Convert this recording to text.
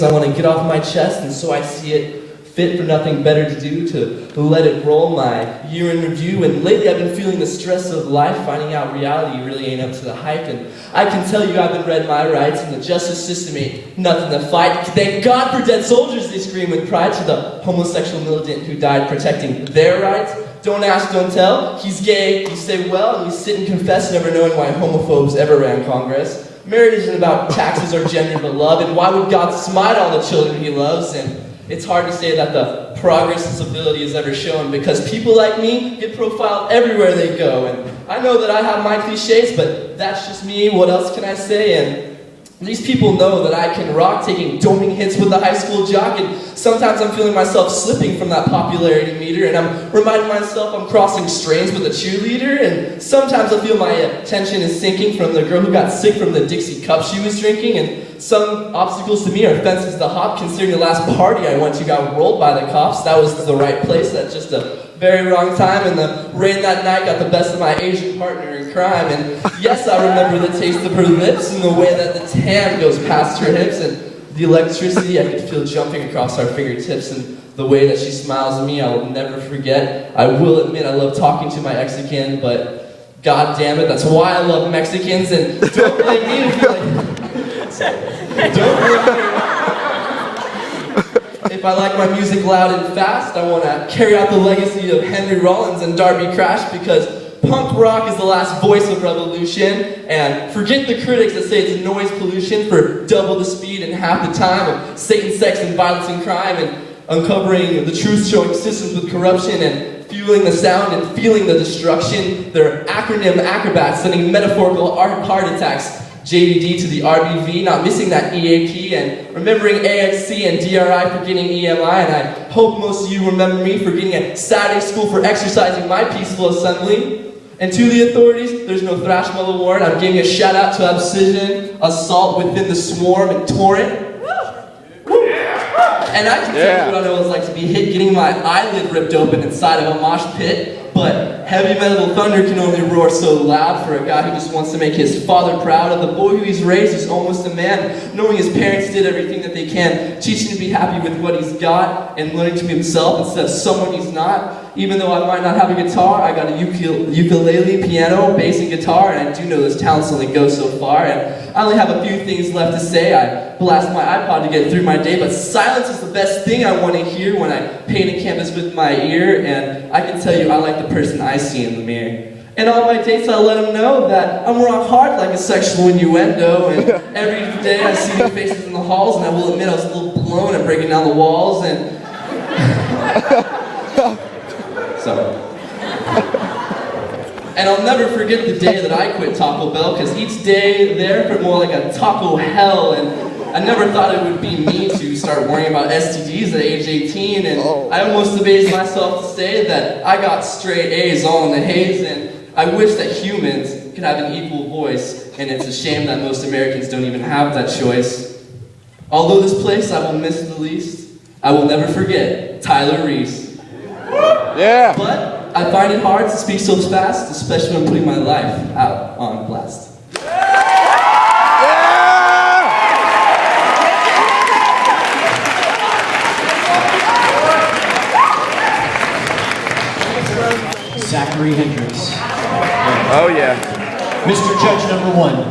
I want to get off my chest, and so I see it fit for nothing better to do to let it roll my year in review. And lately I've been feeling the stress of life, finding out reality really ain't up to the hype. And I can tell you I've been read my rights, and the justice system ain't nothing to fight. Thank God for dead soldiers, they scream with pride to the homosexual militant who died protecting their rights. Don't ask, don't tell. He's gay, you say well, and you sit and confess, never knowing why homophobes ever ran Congress. Marriage isn't about taxes or gender but love, and why would God smite all the children he loves? And it's hard to say that the progress and civility is ever shown, because people like me get profiled everywhere they go. And I know that I have my cliches, but that's just me. What else can I say? And these people know that I can rock, taking doping hits with the high school jock, and sometimes I'm feeling myself slipping from that popularity meter, and I'm reminding myself I'm crossing strains with a cheerleader, and sometimes I feel my attention is sinking from the girl who got sick from the Dixie cup she was drinking, and some obstacles to me are fences to hop, considering the last party I went to got rolled by the cops. That was the right place at just a very wrong time, and the rain that night got the best of my Asian partner in crime. And yes, I remember the taste of her lips and the way that the tan goes past her hips, and the electricity I could feel jumping across our fingertips, and the way that she smiles at me I will never forget. I will admit I love talking to my ex again, but god damn it, that's why I love Mexicans. And don't blame me if you're like, don't blame me if I like my music loud and fast. I want to carry out the legacy of Henry Rollins and Darby Crash, because punk rock is the last voice of revolution. And forget the critics that say it's noise pollution for double the speed and half the time of Satan, sex, and violence and crime, and uncovering the truth, showing systems with corruption, and fueling the sound and feeling the destruction. They're acronym acrobats sending metaphorical heart attacks. JDD to the RBV, not missing that EAP, and remembering AXC and DRI for getting EMI, and I hope most of you remember me for getting a Saturday school for exercising my peaceful assembly. And to the authorities, there's no Thrashmother warrant. I'm giving a shout out to Obsidian, Assault Within the Swarm, and Torrent. And I can tell you what I know it's like to be hit getting my eyelid ripped open inside of a mosh pit. But heavy metal thunder can only roar so loud for a guy who just wants to make his father proud of the boy who he's raised, who's almost a man, knowing his parents did everything that they can, teaching him to be happy with what he's got, and learning to be himself instead of someone he's not. Even though I might not have a guitar, I got a ukulele, piano, bass, and guitar, and I do know those talents only go so far. And I only have a few things left to say. I blast my iPod to get through my day, but silence is the best thing I want to hear when I paint a canvas with my ear, and I can tell you I like the person I see in the mirror. And on my dates I let them know that I'm rock hard like a sexual innuendo, and every day I see their faces in the halls, and I will admit I was a little blown at breaking down the walls, and and I'll never forget the day that I quit Taco Bell, because each day there felt more like a taco hell, and I never thought it would be me to start worrying about STDs at age 18, and I almost amazed myself to say that I got straight A's all in the haze, and I wish that humans could have an equal voice, and it's a shame that most Americans don't even have that choice. Although this place I will miss the least, I will never forget Tyler Reese. Yeah. But I find it hard to speak so fast, especially when putting my life out on blast. Zak Hendrix. Oh yeah. Mr. Judge number 1.